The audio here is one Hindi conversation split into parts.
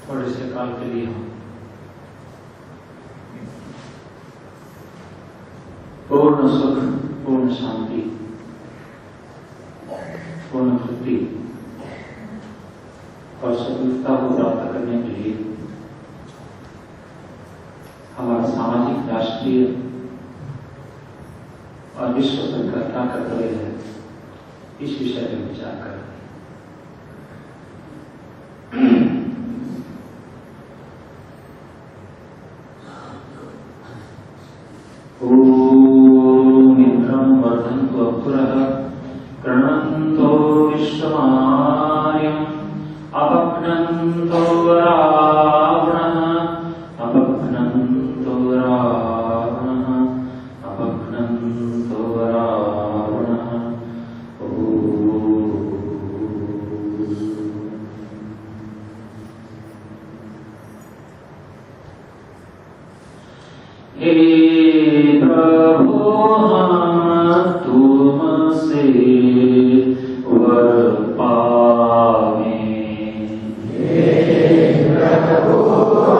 थोड़े से काल के लिए हम पूर्ण सुख, पूर्ण शांति, पूर्ण तृप्ति और सफलता को प्राप्त करने के लिए हमारा सामाजिक, राष्ट्रीय और विश्व सरकार क्या कर्तव्य है, इस विषय में विचार करें। ओम इंद्रं वर्धन्तु अपुरः गृह्णन्तो विश्वमार्यम् अपघ्नन्तो रावणः अपघ्नन्तो रावणः अपघ्नन्तो रावणः। हे प्रभु हम तुमसे वर पावें। हे प्रभु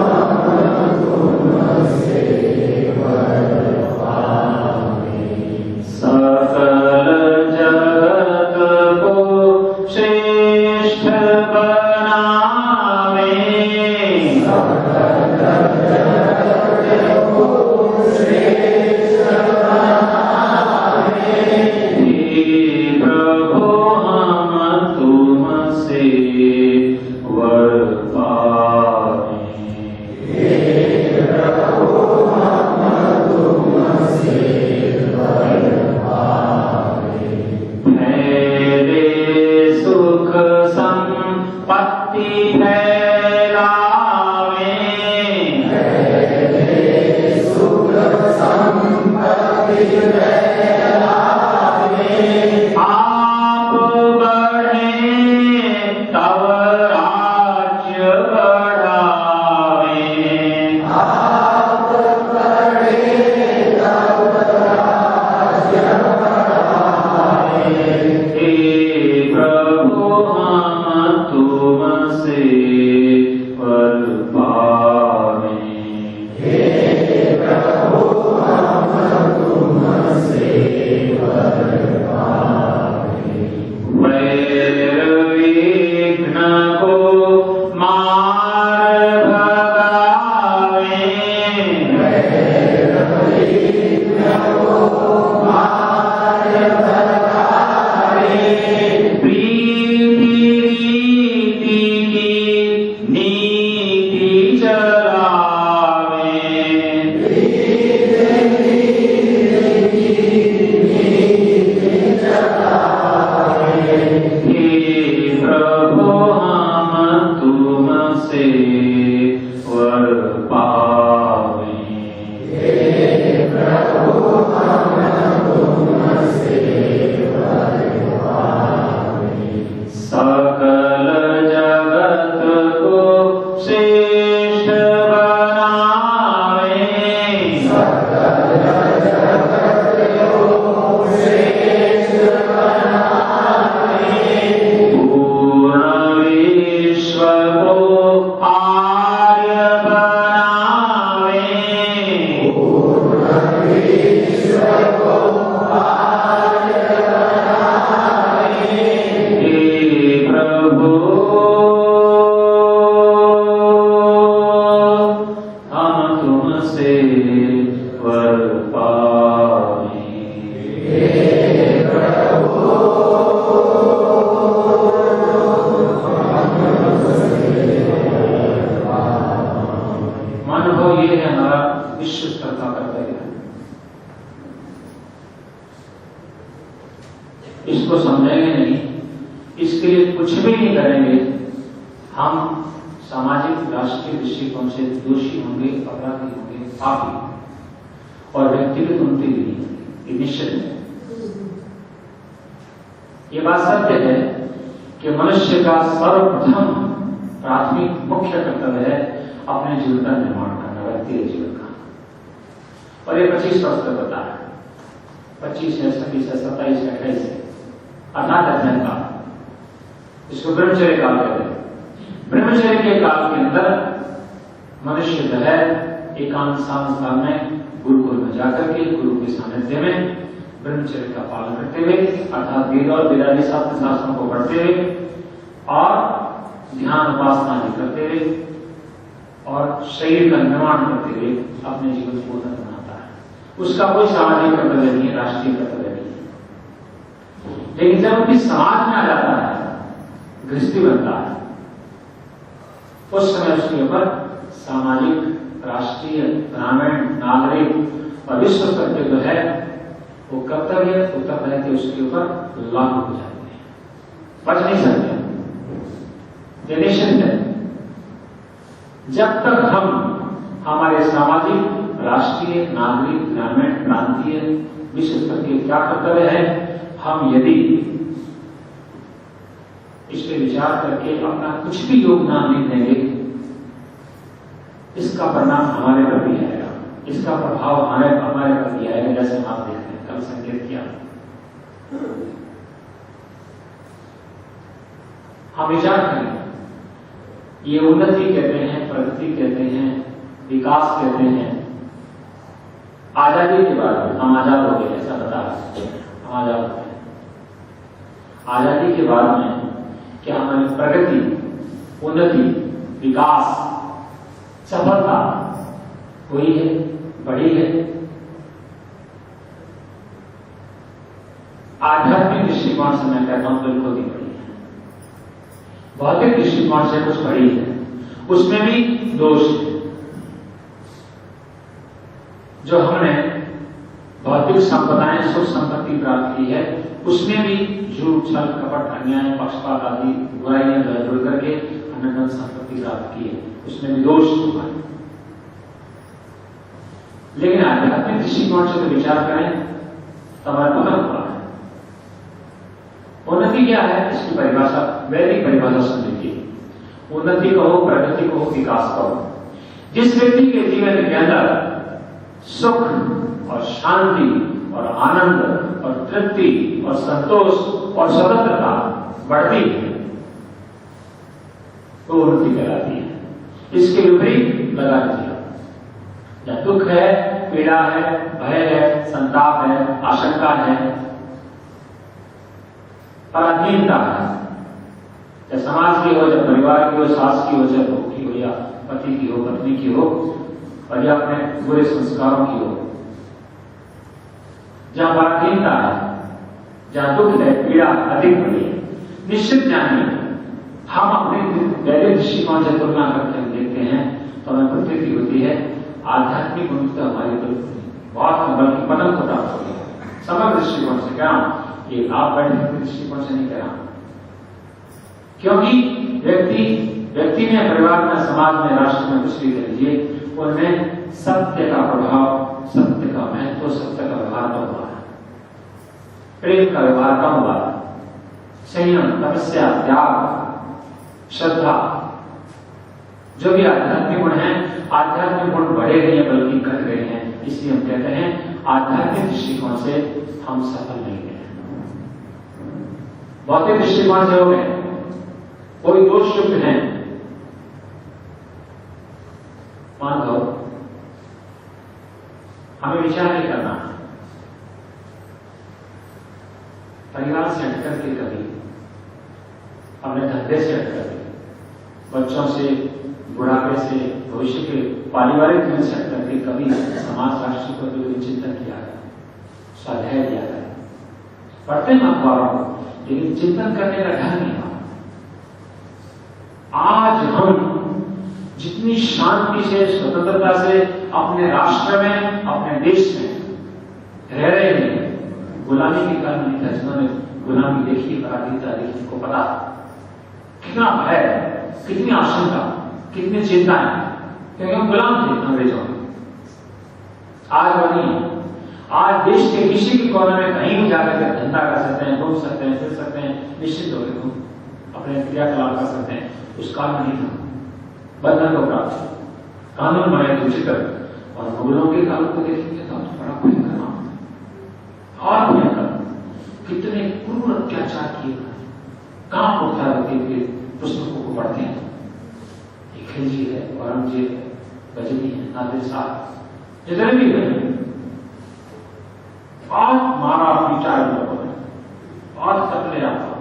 हम तुमसे वर पावें। सकल जगत को श्रेष्ठ बनावें। इसको समझेंगे नहीं, इसके लिए कुछ भी नहीं करेंगे, हम सामाजिक राष्ट्रीय दृष्टिकोण से दोषी होंगे, अपराधी होंगे, पापी और व्यक्तिगत उन्नति भी नहीं होगी, ये निश्चित है। ये बात सत्य है कि मनुष्य का सर्वप्रथम प्राथमिक मुख्य कर्तव्य है अपने जीवन का निर्माण करना, व्यक्तिगत जीवन का। और ये 25 वर्ष तक होता है, 25 है, 26 है, 27 है, 28 है, अर्थात अध्ययन काल, इसको ब्रह्मचर्य काल कहते हैं। ब्रह्मचर्य के काल के अंदर मनुष्य जो है एकांत स्थान में गुरुकुल में जाकर के गुरु के सानिध्य में ब्रह्मचर्य का पालन करते हुए अर्थात वेद और वेदादि शास्त्रों को पढ़ते हुए और ध्यान उपासना भी करते हुए और शरीर का निर्माण करते हुए अपने जीवन को उन्नत बनाता है। उसका कोई सामाजिक कर्तव्य नहीं है, राष्ट्रीय कर्तव्य नहीं है। लेकिन जब अपनी समाज में आ जाता है, गृहस्थी बनता है, उस समय उसके ऊपर सामाजिक, राष्ट्रीय, ग्रामीण, नागरिक और विश्व स्तर के जो है वो कर्तव्य उत्तरदायित्व उसके ऊपर लागू हो जाते हैं, बच नहीं सकते। निश्चित है जब तक हम हमारे सामाजिक, राष्ट्रीय, नागरिक, ग्रामीण, प्रांतीय, विश्व स्तर के क्या कर्तव्य है, हम यदि इस पर विचार करके अपना कुछ भी योगदान नहीं देंगे, इसका परिणाम हमारे पर भी आएगा, इसका प्रभाव हमारे पर भी आएगा। जैसे हम आप देखते हैं, कल संकेत किया, हम विचार करें, ये उन्नति कहते हैं, प्रगति कहते हैं, विकास कहते हैं। आजादी के बाद हम आजाद हो गए, ऐसा बता हम आजाद हो गए। आजादी के बाद में क्या हमारी प्रगति, उन्नति, विकास, सफलता हुई है, बढ़ी है? आध्यात्मिक दृष्टिकोण से मैं कहता हूं बिल्कुल नहीं बढ़ी है। भौतिक दृष्टिकोण से कुछ बढ़ी है, उसमें भी दोष है। जो हमने भौतिक संपदाएं, सुख संपत्ति प्राप्त की है, उसमें भी झूठ, छल, कपट, अन्याय, पक्षपात आदि बुराइयां जुड़ करके हमने धन संपत्ति प्राप्त की है, उसमें भी दोष हुआ है। लेकिन आध्यात्मिक दृष्टिकोण से तो विचार करें तो हमारा पतन हुआ है। उन्नति क्या है, इसकी परिभाषा, वैदिक परिभाषा सुन लीजिए। उन्नति कहो, प्रगति कहो, विकास कहो, जिस व्यक्ति के जीवन के अंदर सुख और शांति और आनंद और तृप्ति और संतोष और स्वतंत्रता बढ़ती है, तो उन्नति कहलाती है। इसके विपरीत लगा दीजिए, या दुख है, पीड़ा है, भय है, संताप है, आशंका है, पराधीनता है, चाहे समाज की हो, चाहे परिवार की हो, सास की हो, चाहे बहू की हो, या पति की हो, पत्नी की हो, और या अपने बुरे संस्कारों की हो। जहां पराधीनता है, जहां दुख है, पीड़ा अधिक बढ़ी है, निश्चित जानिए हम अपने वैदिक दृष्टिकोण से तुलना करके हम देखते हैं तो हमें प्रतीति होती है आध्यात्मिक उन्नति हमारी बहुत बल्कि पतन को प्राप्त हो गया। समग्र दृष्टिकोण से कह रहा हूं, ये आप वैदिक दृष्टिकोण से नहीं कह रहा हूं, क्योंकि व्यक्ति में, परिवार में, समाज में, राष्ट्र में, कुछ भी कह लीजिए, उनमें सत्य का प्रभाव, सत्य का महत्व, सत्य का व्यवहार कम हुआ है, प्रेम का व्यवहार कम हुआ है, संयम, तपस्या, त्याग, श्रद्धा, जो भी आध्यात्मिक गुण है, आध्यात्मिक गुण बढ़े नहीं है बल्कि घट गए हैं। इसलिए हम कहते हैं आध्यात्मिक दृष्टिकोण से हम सफल नहीं गए, भौतिक दृष्टिकोण से हो गए, कोई दोष युक्त है। मान लो हमें विचार नहीं करना, परिवार से हटकर के कभी, अपने धंधे से हटकर के, बच्चों से, बुढ़ापे से, भविष्य के पारिवारिक जीवन से हटकर के कभी समाज, राष्ट्र को भी चिंतन किया है, स्वाध्याय किया है, पढ़ते हैं अखबारों, लेकिन चिंतन करने का ढंग नहीं हुआ। आज हम जितनी शांति से, स्वतंत्रता से अपने राष्ट्र में, अपने देश में रह रहे हैं, गुलामी के कारण नहीं था। जिन्होंने गुलामी देखी, पराधीनता देखी, को पता कितना भय, कितनी आशंका, कितनी चिंताएं, क्योंकि हम गुलाम थे अंग्रेजों में। आज वही, आज देश के किसी भी कोने में कहीं भी जाकर के धंधा कर सकते हैं, घूम सकते हैं, फिर सकते हैं, निश्चित हो गए, अपने क्रियाकलाप कर सकते हैं। उस काल में नहीं था, बंधन को प्राप्त, कानून बनाए थे उचित। और मुगलों के काल को देखेंगे तो बड़ा भयंकर नाम था, और भयंकर, कितने क्रूर अत्याचार किए, कहां उठता रहते थे, पुस्तकों को पढ़ते हैं, खिलजी है, औरंगजेब है, गजनी है, नादिर शाह, जितने भी है, बहुत मारा पीटा लोगों ने, बहुत कत्ले आपका,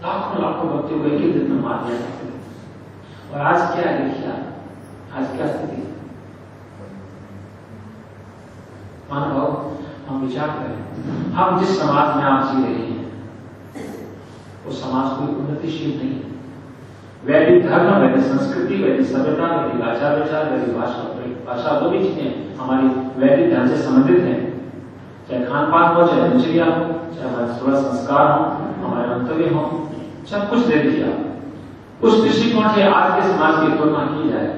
लाखों लाखों बच्चों को एक ही दिन में मार दिया जाता है। और आज क्या देखिए, आज क्या स्थिति है? मानव, हम विचार करें, हम जिस समाज में आप जी रहे हैं वो समाज कोई उन्नतिशील नहीं है। वैदिक धर्म, वैदिक संस्कृति, वैदिक सभ्यता, वैदिक आचार विचार, वैदिक भाषा, जो भी चीजें हमारी वैदिक ढंग से संबंधित हैं, चाहे खान पान हो, चाहे दिनचर्या हो, चाहे हमारे थोड़ा संस्कार हो, हमारे मंतव्य हो, सब कुछ दे दिया। उस दृष्टिकोण से आज के समाज की तुलना की जाए,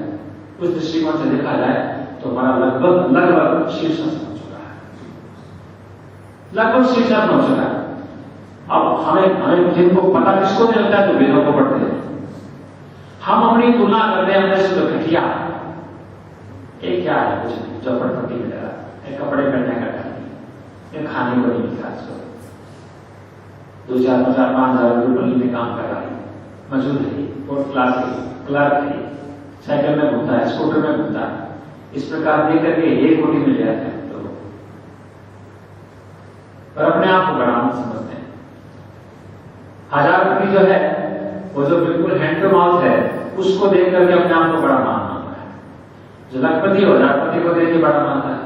उस दृष्टिकोण से देखा जाए तो हमारा लगभग शीर्षक पहुंच चुका है, लगभग शीर्षक पहुंच चुका है। अब हमें जिनको पता किसको नहीं लगता है तो वेदों को पढ़ते हैं। हम अपनी तुलना करते हैं अपने से तो घटिया, एक क्या है, कुछ नहीं, चौपटपट्टी में लगा, एक कपड़े पहनने का डर नहीं, एक खाने को नहीं मिलता, 2,000-5,000 रुपये में काम कर रहा है, मजदूर है, 4th क्लास है, क्लर्क है, साइकिल में घूमता है, स्कूटर में घूमता है, इस प्रकार देख करके 1 कोटी मिल जाते हैं तो, पर अपने आप को बड़ा मत समझते हैं। 1000 रुपये जो है वो जो बिल्कुल हैंड टू माउथ है, उसको देख करके अपने आप को बड़ा मानता है। जो लखपति हो 1000 को देख के बड़ा मानता है,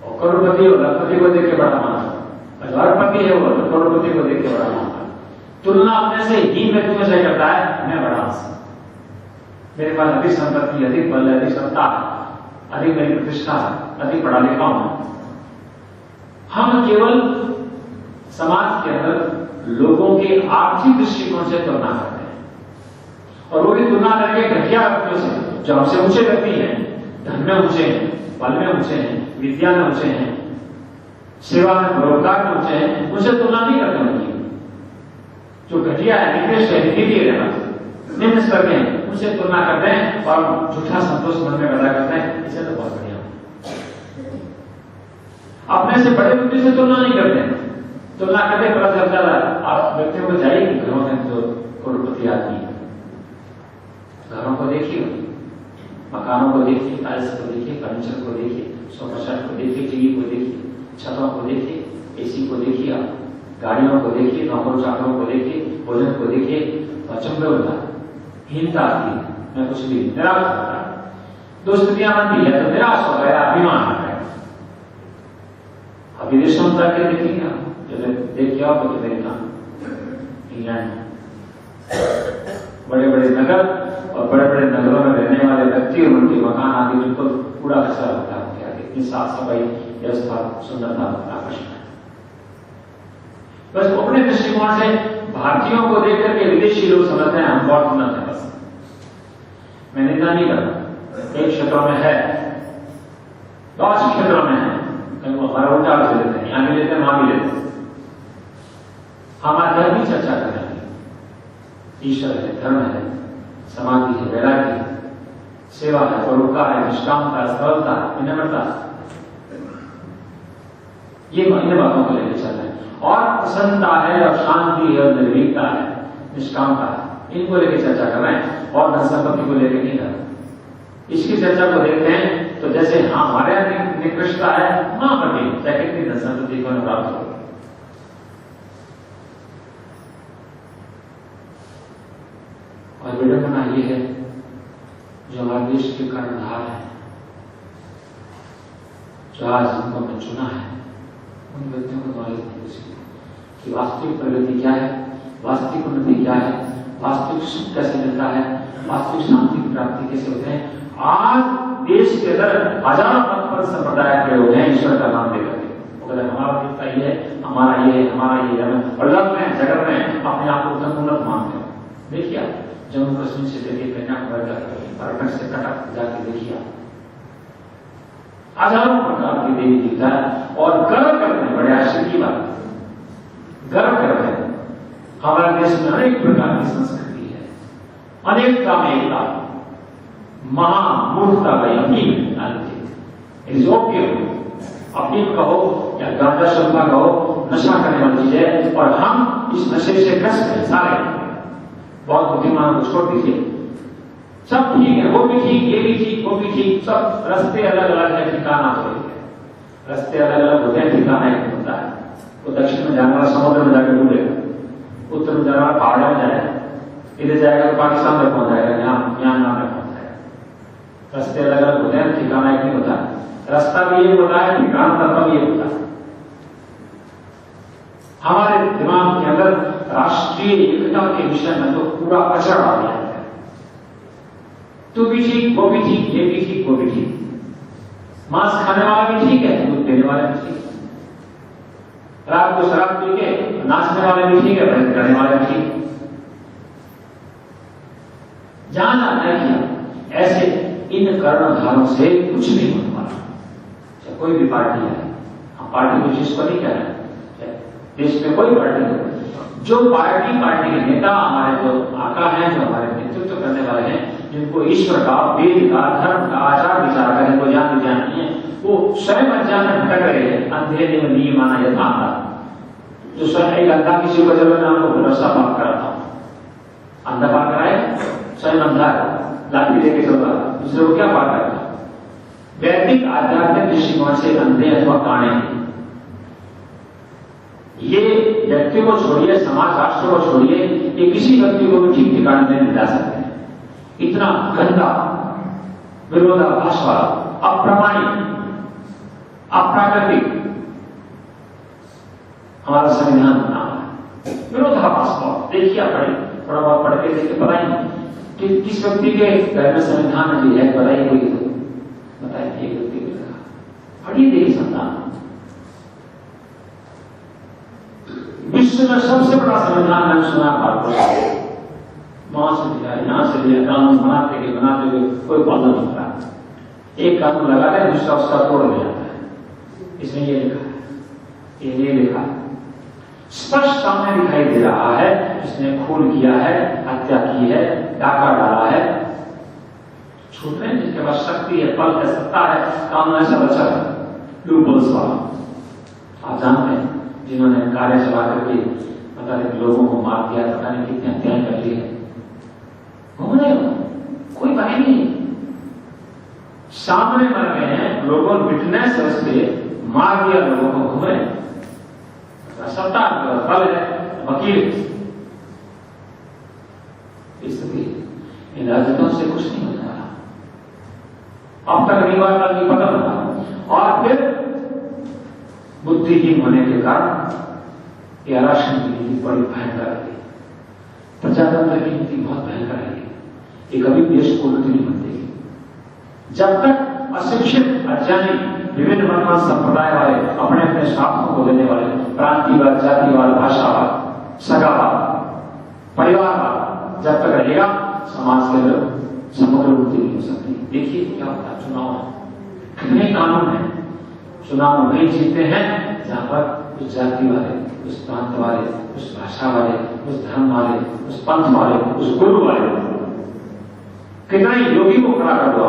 और करोड़पति हो लखपति को देख के बड़ा मानता है, हजारपति है वो तो करोड़पति को देख के बड़ा मानता है। तुलना अपने से ही व्यक्तियों से करता है, मैं बड़ा हूं, मेरे पास अधिक संपत्ति, अधिक बल, अधिक सत्ता, अधिक मेरी प्रतिष्ठा, अधिक पढ़ा लिखा हूं। हम केवल समाज के अंदर लोगों के आर्थिक दृष्टिकोण से तुलना करते हैं, और वो भी तुलना करके घटिया व्यक्तियों से, जो हमसे ऊंचे व्यक्ति हैं, धन में ऊंचे हैं, बल में ऊंचे हैं, विद्या में ऊंचे हैं, सेवा में, परोपकार में ऊंचे हैं, उनसे तुलना नहीं करते उनकी। जो घटिया है, निकृष्ट है, निम्न स्तर के हैं, उनसे तुलना करते हैं और झूठा संतोष मन में पैदा करते हैं, इसे तो बहुत बढ़िया। अपने से बड़े व्यक्ति से तुलना नहीं करते हैं, तुलना करते पता चलता है। आप व्यक्तियों को जाइए घरों में जो करोड़पति आदमी है, घरों को देखिए, मकानों को देखिए, टाइल्स को देखिए, फर्नीचर को देखिए, सोफा सेट को देखिए, टीवी को देखिए, छतों को देखिए, एसी को देखिए, आप गाड़ियों को देखिए, नौकरों चाकरों को देखिए, भोजन को देखिए, तो अचंभे होता है, हीनता आती है, मैं कुछ भी निराश होता है। दो स्थितियां बनती है, तो निराश हो गया, अभिमान आ गया। अब विदेशों में जाके देखेंगे आप, जैसे देखिए आप अमेरिका, इंग्लैंड, बड़े बड़े नगर और बड़े बड़े नगरों में रहने वाले व्यक्ति और उनके मकान आदि बिल्कुल पूरा कचरा होता है, इतनी साफ सफाई व्यवस्था, सुंदरता, आकर्षण है। बस अपने दृष्टिकोण से भारतीयों को देख करके विदेशी लोग समझते हैं हम बहुत उन्नत है। बस मैं निंदा नहीं करता, कई क्षेत्रों में है, बहुत से क्षेत्रों में है, कहीं वो हमारा उल्टा से लेते हैं, यहाँ भी लेते हैं, वहां भी लेते हैं। हमारे धर्म की चर्चा कर रहे हैं, ईश्वर है, धर्म है, समाधि है, वैराग्य है, सेवा है, परोपकार है, निष्कामता, सरलता, विनम्रता, ये इन बातों को लेकर चल रहे हैं। और प्रसन्नता है, और शांति है, और निर्भीकता है, निष्कामता है, इनको लेकर चर्चा कर रहे हैं, और धन संपत्ति को लेकर नहीं कर रहे। इसकी चर्चा को देखते हैं तो जैसे हमारे निकृष्टता है, वहां पर भी चाहे कितनी धन संपत्ति को प्राप्त हो। और विडंबना ये है जो हमारे देश के कर्णधार है, जो आज जिनको हमने चुना है, उन व्यक्तियों को नॉलेज नहीं किसी कि वास्तविक प्रगति क्या है, वास्तविक उन्नति क्या है, वास्तविक सुख कैसे मिलता है, वास्तविक शांति की प्राप्ति कैसे होते हैं। आज देश के अंदर हजारों मत संप्रदाय खड़े हो गए ईश्वर का नाम लेकर के, अगर हमारा देवता ये है, हमारा ये है, हमारा ये है, और लग में जगत में अपने आप को उन्नत मानते हैं। देखिए आप जम्मू कश्मीर से लेकर कन्याकुमारी तक, अरकट से कटक जाके देखिए, हजारों प्रकार की देवी देवता है, और गर्व करते हैं, बड़े आश्चर्य की बात, गर्व करते हैं। हमारे देश में अनेक प्रकार की संस्कृति है, अनेकता में एकता, महामूर्खता भाई अमीर अफीम कहो या गांजा शर्मा कहो, नशा करने वाली चीज है, और हम इस नशे से ग्रस्त हैं सारे। बहुत बुद्धिमान को छोड़ दीजिए, सब ठीक है, वो भी ठीक, ये भी ठीक, वो भी ठीक, सब रास्ते अलग अलग है, ठिकाना तो एक है। रास्ते अलग अलग होते हैं, ठिकाना एक होता है। वो दक्षिण में जाने वाला समुद्र में जाकर डूबेगा, उत्तर में जाने वाला पहाड़ों में जाएगा, इधर जाएगा तो पाकिस्तान में पहुंच जाएगा, म्यांमार में पहुंच जाएगा। रास्ते अलग अलग होते हैं, ठिकाना एक नहीं होता। रास्ता भी ये होता है, ठिकाना तब ये होता है। हमारे दिमाग के अंदर राष्ट्रीय एकता के विषय में तो पूरा अचड़ आ गया है। तू भी ठीक, वो भी ठीक, ये भी ठीक, वो भी ठीक। मांस खाने वाला भी ठीक है, दूध देने वाला भी ठीक है। रात को शराब पी के नाचने वाले भी ठीक है, भजन करने वाले भी ठीक है। जहां जाना है कि ऐसे इन कर्णधारों से कुछ नहीं होने वाला। चाहे कोई भी पार्टी है, हम पार्टी को जिसको नहीं कह रहे, देश में कोई पार्टी हो, जो पार्टी के नेता हमारे जो आका हैं, जो हमारे नेतृत्व करने वाले हैं, जिनको ईश्वर का, वेद का, धर्म का, आचार विचार का जिनको ज्ञान नहीं है, वो स्वयं अज्ञान में भटक रहे हैं। अंधेरे में नहीं माना यथा अंधा, जो स्वयं एक अंधा किसी को जब मैं आपको भरोसा पाप कराता हूं, अंधा पाप कराए, स्वयं अंधा लाठी लेके चल रहा, दूसरे को क्या पाप करता? वैदिक आध्यात्मिक दृष्टिकोण से अंधे अथवा काणे। ये व्यक्ति को छोड़िए, समाज राष्ट्र को छोड़िए, ये किसी व्यक्ति को भी ठीक ठिकाने में मिला सकते हैं। इतना गंदा, विरोधाभास वाला, अप्रामाणिक, अप्राकृतिक हमारा संविधान बना है। विरोधाभास बहुत देखिए, पढ़े थोड़ा बहुत पढ़ के देखिए, पता ही कि किस व्यक्ति के घर में संविधान में है, बताइए कोई तो बताइए, एक व्यक्ति को पढ़िए देखिए संविधान। विश्व में सबसे बड़ा संविधान मैंने सुना भारत, वहां से दिया, यहां से दिया, कानून बनाते हुए कोई बदल नहीं करा। एक कानून लगा है, दूसरा उसका तोड़ ले जाता है। इसमें ये लिखा है, ये लिखा है, स्पष्ट सामने दिखाई दे रहा है, जिसने खून किया है, हत्या की है, डाका डाला है, छूट रहे, जिसके पास शक्ति है, बल है, सत्ता है, कानून ऐसा बचा है, लूपहोल्स वाला। आप जानते हैं जिन्होंने कार्य चला करके पता नहीं लोगों को मार दिया, पता नहीं कितनी हत्याएं कर ली है, घूमने कोई भाई नहीं, सामने मर गए हैं, लोगों विटनेस उसके मार दिया, लोगों को घूमे, सत्ता बल है, वकील। स्थिति इन राजनीतियों से कुछ नहीं होता, अब तक नहीं हुआ, कल नहीं पता होगा। और फिर बुद्धिहीन होने के कारण ये आरक्षण की नीति बड़ी भयंकर है, प्रजातंत्र की नीति बहुत भयंकर है। ये कभी देश को उन्नति नहीं बनती जब तक अशिक्षित, अज्ञानी, विभिन्न मत संप्रदाय वाले, अपने अपने स्वार्थों को लेने वाले, प्रांतिवाद, जातिवाद, भाषावाद, सगावाद, परिवारवाद जब तक रहेगा, समाज के अंदर समग्र उन्नति नहीं हो सकती। देखिए क्या होता है, चुनाव है, कितने कानून है, चुनाव वही जीतते हैं जहां पर उस जाति वाले, उस प्रांत वाले, उस भाषा वाले, उस धर्म वाले, उस पंथ वाले, उस गुरु वाले, कितना ही योगी को खड़ा कर दो,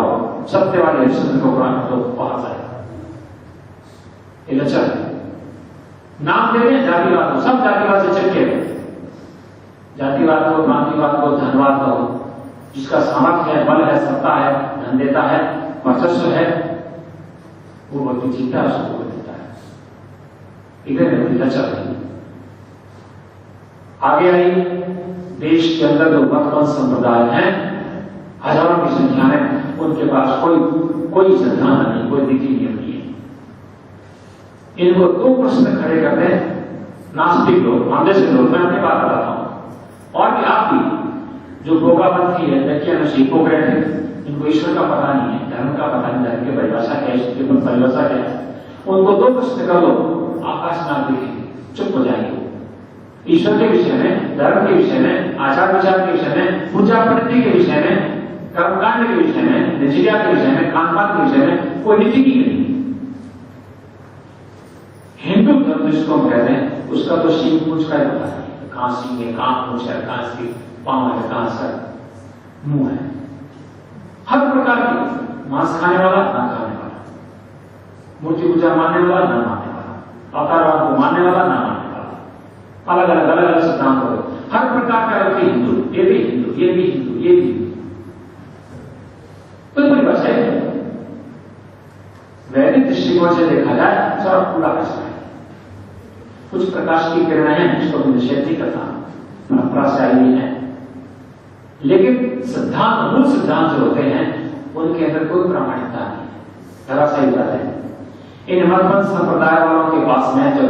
सत्य वाले हरिश्चंद्र को खड़ा कर दो, वहां जाए। ये लचर नाम दे रहे जातिवाद को, सब जातिवाद से चिपके, जातिवाद को, प्रांतिवाद को, धनवाद को, जिसका सामर्थ्य है, बल है, सत्ता है, धन देता है, वर्चस्व है, वो व्यक्ति जीता है, उसको देता है। इधर व्यक्ति लचर नहीं। आगे आई, देश के अंदर जो मतपंथ संप्रदाय हैं, हजारों की संख्या में, उनके पास कोई सिद्धांत नहीं, कोई नीति नियम नहीं है। इनको दो प्रश्न खड़े करते हैं नास्तिक लोग, हम जैसे लोग, मैं अपनी बात बताता हूं, और भी आप भी जो भोगापंथी है, व्यक्ति हिपोक्रेट है, इनको ईश्वर का पता नहीं है, धर्म का पता नहीं, धर्म की परिभाषा क्या है, ईश्वर की परिभाषा क्या है, उनको दो प्रश्न कर लो, आकाश ना दिखेंगे, चुप हो जाएंगे। ईश्वर के विषय में, धर्म के विषय में, आचार विचार के विषय में, पूजा पद्धति के विषय में, कर्मकांड के विषय में, दिनचर्या के विषय में, खानपान के विषय में कोई नीति की नहीं। हिंदू धर्म जिसको हम कहते हैं, उसका तो शील पूछ का ही पता है, कहां सिंह है, कहां पूछ है, कहां इसकी पांव है, कहां सर मुंह है, हर प्रकार की, मांस खाने वाला, ना खाने वाला, मूर्ति पूजा मानने वाला, ना मानने वाला, अवतारवाद को मानने वाला, ना मानने वाला, अलग अलग सिद्धांत हो, हर प्रकार का व्यक्ति हिंदू, ये भी हिंदू, ये भी हिंदू, ये भी हिंदू। वैदिक दृष्टिकोण से देखा जाए सड़क पूरा कचरा है। कुछ प्रकाश की किरणें हैं जिसको मैं निषेध नहीं करता, परंपरा से आई है, लेकिन सिद्धांत, मूल सिद्धांत जो होते हैं उनके अंदर कोई प्रामाणिकता नहीं है, धराशायी बात है। इन मधुबन संप्रदाय वालों के पास में जब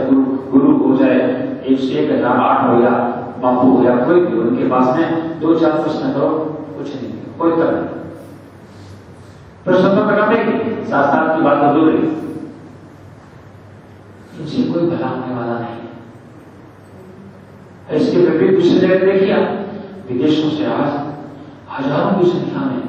गुरु हो जाए, 1008 हो या बापू हो या कोई भी, उनके पास में 2-4 प्रश्न करो, कुछ नहीं, कोई उत्तर नहीं। प्रश्न तो करेंगे, शास्त्रार्थ की बात तो दूर है, इनसे कोई भला होने वाला नहीं है। इसके विपरीत दूसरी जगह देखिए, विदेशों से आज हजारों की संख्या में,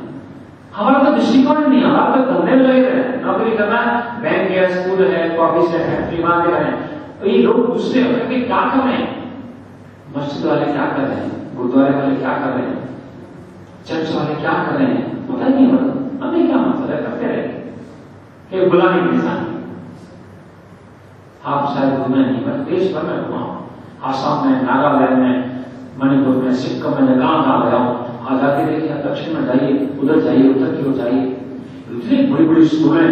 हमारा तो दृष्टिकोण नहीं, हमारा तो धंधे में लगे रहे, नौकरी करना है, बैंक है, स्कूल है, ऑफिस है, फैक्ट्री मार रहे हैं। तो ये लोग दूसरे होकर क्या कर रहे हैं? मस्जिद वाले क्या कर रहे हैं, गुरुद्वारे वाले क्या कर रहे हैं, चर्च वाले क्या कर रहे हैं, पता नहीं होता। हमें क्या मतलब है, करते रहे, बुलाने के इंसान। आप शायद घूमे नहीं, पर देश भर में घुमा, आसाम में, नागालैंड में, मणिपुर में, सिक्किम में, कहां गया हूं। आज आगे देखिए, दक्षिण में जाइए, उधर जाइए, उत्तर की ओर जाइए, इतनी बड़ी बड़ी स्कूलें,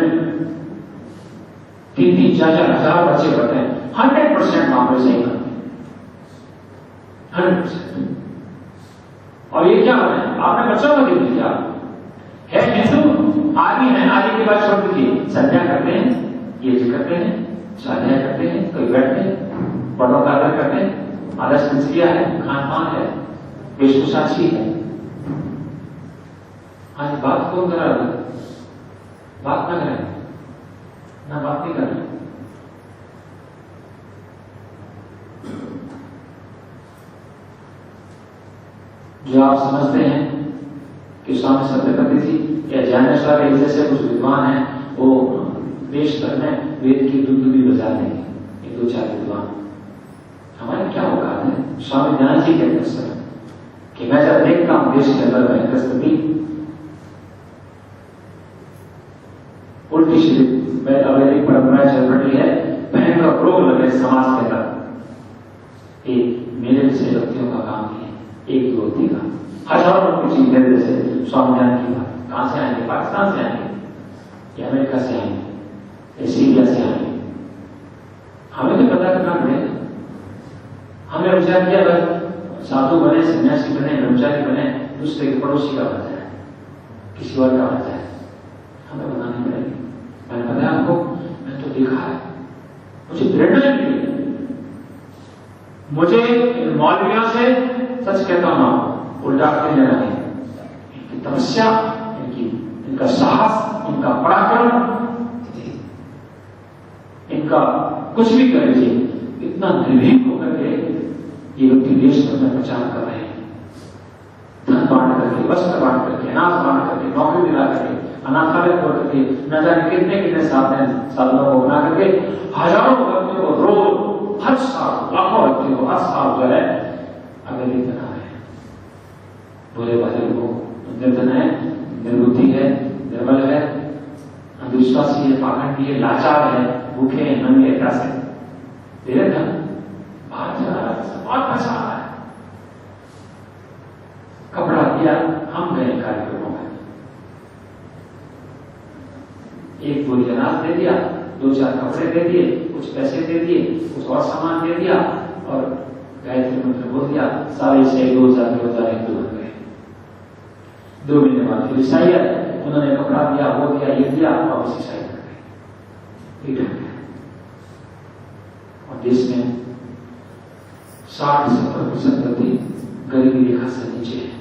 3-4 हजार बच्चे पढ़ते हैं, 100% मामले सही करते हैं, 100%। और ये क्या हो रहा है? आपने बच्चों को देख लिया है, हिंदू आदमी है, आदि के बाद छोड़ दीजिए, संध्या करते हैं, ये करते हैं, स्वाध्याय करते हैं, कोई बैठते हैं, बड़ों का आदर करते हैं, आदर्श संस्कृतियां है, खान पान है, वेशभूषा अच्छी है। आज बात कौन कर रहा है? बात ना करें, ना बात नहीं कर रहे। जो आप समझते हैं कि स्वामी सत्यपति जी या ज्ञानेश्वर जैसे कुछ विद्वान हैं, वो देश भर में वेद की धुन भी बजा देंगे, 1-2-4 विद्वान। हमारे क्या औकात है? स्वामी ज्ञान जी कहते हैं सर कि मैं जब देखता हूं देश के अंदर भयंकर स्थिति, उल्टी सीधी वैदिक परंपराएं चल रही है, भयंकर रोग लगे समाज के अंदर, मेरे जैसे व्यक्तियों का काम नहीं है, 1-2 व्यक्ति का, हजारों लोग की चीज मेरे जैसे स्वामी ज्ञान की बात। कहां से आएंगे? पाकिस्तान से आएंगे या अमेरिका से आएंगे या सीरिया से आएंगे? हमें तो पता करना पड़ेगा। हमने विचार किया अगर साधु बने, सन्यासी बने, ब्रह्मचारी बने, दूसरे के पड़ोसी का बचा है, किसी और का बचा है, हमें बतानी पड़ेगी। मैंने बताया आपको, मैं तो देखा है, मुझे प्रेरणा मिली, मुझे इन मौलवियों से सच कहता हूं, उल्टा करने लेना है। इनकी तपस्या, इनका साहस, इनका पराक्रम, इनका कुछ भी कर लीजिए, इतना निर्भीक होकर के ये व्यक्ति देश भर में प्रचार कर रहे हैं, धन बांट करके, वस्त्र बांट करके, अनाज बांट करके, नौकरी दिला करके, अनाथालय खोल करके, न जाने कितने साधनों को बना करके हजारों व्यक्तियों को रोज, हर साल लाखों व्यक्तियों को हर साल जो है अवैधिक बना रहे हैं। भोले भाले लोग निर्धन है, निर्बुद्धि है, निर्बल है, अंधविश्वासी है, पाखंडी है, लाचार है, भूखे हैं, नंगे, प्यासे, धीरे धन बाहर चला रहा है, बहुत पैसा आ रहा है, कपड़ा दिया, हम गए कार्यक्रमों में, 1 बोरी अनाज दे दिया, 2-4 कपड़े दे दिए, कुछ पैसे दे दिए, कुछ और सामान दे दिया और गायत्री मंत्र बोल दिया, सारे से 2,000 हिंदू बन गए। 2 महीने बाद फिर ईसाई आए, उन्होंने कपड़ा दिया, वो दिया, ये दिया, और उस ईसाई कर गए। और देश में 60-70% व्यक्ति गरीबी रेखा से नीचे है,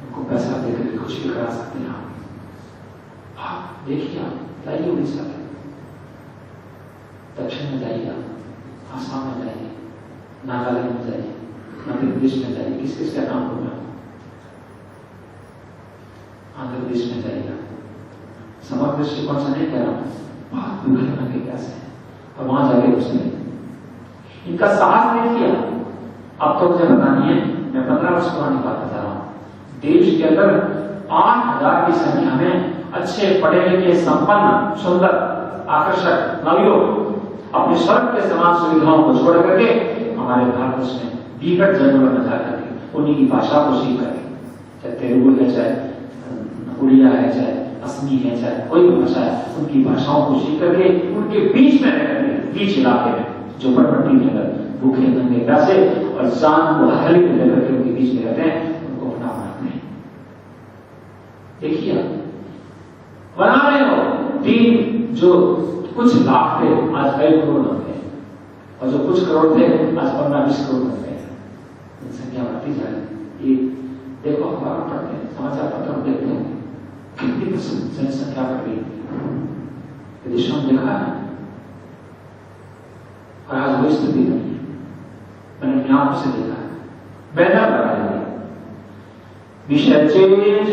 उनको पैसा देकर कुछ भी करा सकते हैं। आप देखिए, आप जाइए उड़ीसा में, दक्षिण में जाइए, आसाम में जाइए, नागालैंड में जाइए, मध्य प्रदेश में जाइए, किस किस का नाम होगा, आंध्र प्रदेश में जाइएगा, समग्र दृष्टिकोण से नहीं कह रहा हूं, बहुत भूखे नंगे प्यासे हैं, और वहां जाके कुछ नहीं, इनका साहस नहीं किया। अब तो मुझे बतानी है, मैं 15 वर्ष पुरानी बात बता रहा हूं, देश के अंदर 8,000 की संख्या में अच्छे पढ़े लिखे, संपन्न, सुंदर, आकर्षक नवयुवक अपने स्वर्ग के समान सुविधाओं को छोड़ करके हमारे भारत में विकट जंगलों में जा करके उन्हीं की भाषा को सीख करके, चाहे तेलुगु है, चाहे उड़िया है, चाहे असमी है, चाहे कोई भाषा है, उनकी भाषाओं को सीख करके उनके बीच में रहकर, बीच इलाके में जो परपट्टी में अगर भूखे नंगे प्यासे और जान को हथेली में लेकर के उनके बीच में रहते हैं, उनको अपना बनाते हैं। देखिए बना रहे हो टीम, जो कुछ लाख थे आज कई करोड़ बन गए, और जो कुछ करोड़ थे आज 15-20 करोड़ बन गए। संख्या बढ़ती जा रही। ये देखो अखबार पढ़ते हैं, समाचार पत्र देखते हैं, कितनी जनसंख्या बढ़ रही है, विदेशों में देखा है। और आज वो स्थिति नहीं है, मैंने अपनी आंखों से देखा है। बैनर लगाया है, we shall change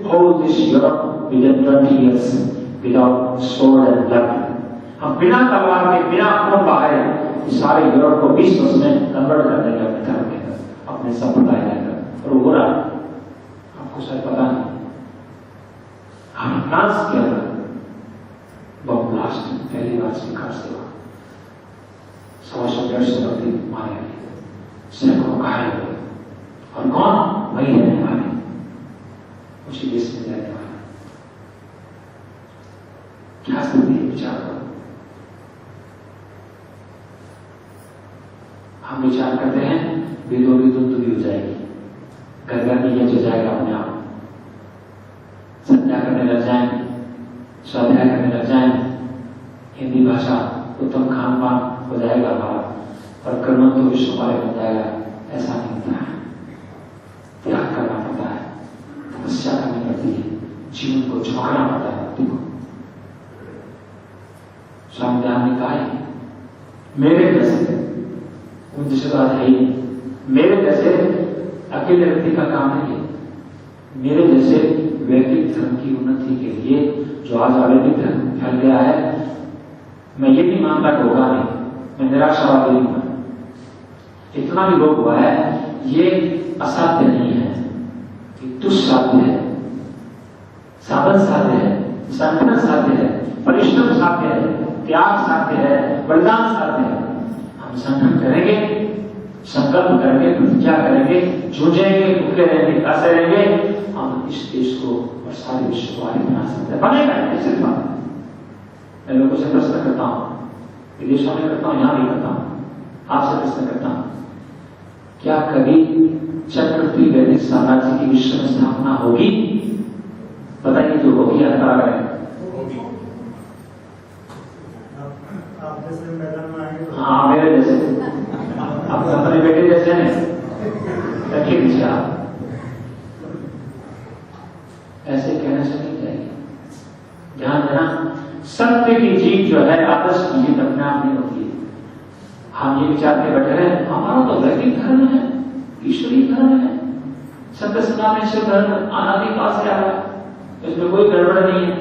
whole this Europe within 20 years without sword and blood. हम बिना तलवार के, बिना खून बहाए सारे यूरोप को 20 वर्ष में कन्वर्ट कर देंगे अपने धर्म के अंदर, अपने संप्रदाय के अंदर। और वो रहा, आपको शायद पता नहीं, हम फ्रांस के अंदर बम ब्लास्ट पहली बार स्वीकार से हुआ, 100-150 व्यक्ति मारे गए, सैकड़ों घायल हुए। और कौन? वही रहने वाले, उसी देश में रहने वाले। क्या स्थिति है, विचार करो। हम विचार करते हैं विदोरी धुंध भी हो जाएगी, घर घर में ये हो जाएगा, अपने आप संध्या करने लग जाएंगे, स्वाध्याय करने लग जाएंगे, हिंदी भाषा उत्तम खान पान हो जाएगा हमारा, और कर्म तो विश्व हमारे बन जाएगा। ऐसा नहीं होता है, त्याग करना पड़ता है, तपस्या करनी पड़ती है, जीवन को झोंकना पड़ता है भक्ति को। स्वामी दयानंद ने कहा है, मेरे जैसे उन जिसे तो आज है ही, मेरे जैसे अकेले व्यक्ति का काम नहीं है, मेरे जैसे वैदिक धर्म की उन्नति के लिए जो आज वैदिक धर्म फैल गया है, मैं ये नहीं मानता कि होगा नहीं, मैं निराशावादी नहीं हूं। इतना भी रोग हुआ है, ये असाध्य नहीं है, ये दुस्साध्य है, साधन साध्य है, संगठन साध्य है, परिश्रम साध्य है, त्याग साध्य है, बलिदान साध्य है। हम संगठन करेंगे, संकल्प करेंगे, प्रतिज्ञा करेंगे, जूझेंगे, भूखे रहेंगे, प्यासे रहेंगे, हम इस देश को और सारे विश्व को आगे बना सकते हैं। बनेगा ऐसे बात। मैं लोगों से प्रश्न करता हूं, विदेशों में करता हूं, यहां भी करता हूं, आपसे प्रश्न करता हूं, क्या कभी चक्रवर्ती वैदिक साम्राज्य की विश्व में स्थापना होगी? बताइए जो होगी या करा रहे? हाँ, मेरे जैसे, आप अपने बेटे जैसे हैं, रखिए पीछे आप। ऐसे कहने से नहीं जाएगी। ध्यान देना, सत्य की जीत जो है, आदर्श की जीत अपने आप नहीं होती है। हम ये विचार के बैठे हैं, हमारा तो वैदिक धर्म है, ईश्वरीय धर्म है, सत्य सनातन धर्म अनादिकाल से आ रहा है, इसमें कोई गड़बड़ नहीं है,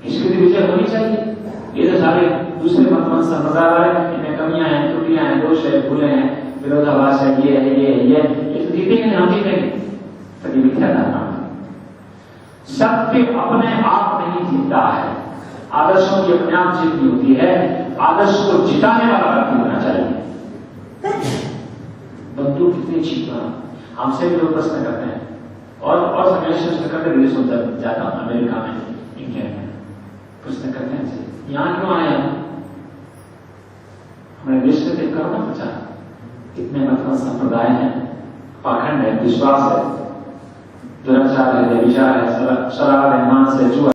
इसकी विजय होनी चाहिए। ये तो सारे दूसरे मत संप्रदाय वाले, इनमें कमियां हैं, त्रुटियां हैं, दोष है, भूले हैं, विरोधाभास है, ये है, ये तो जीतेंगे, हम जीतेंगे। तो ये मिथ्या धारणा है। सत्य अपने आप नहीं जीतता है, आदर्शों की अपने आप जीत नहीं होती है, आदर्श को जिताने वाला व्यक्ति होना चाहिए। बंदूक कितनी जीतना, हमसे भी लोग प्रश्न करते हैं, और समय करते विदेशों जाता हूं, अमेरिका में, इंडिया में, प्रश्न करते हैं यहां क्यों आए हम? हमारे देश में देख करो ना प्रचार, इतने मतलब संप्रदाय हैं, पाखंड है, विश्वास है, दुराचार है, व्यभिचार है, शराब है, मांस है, जुआ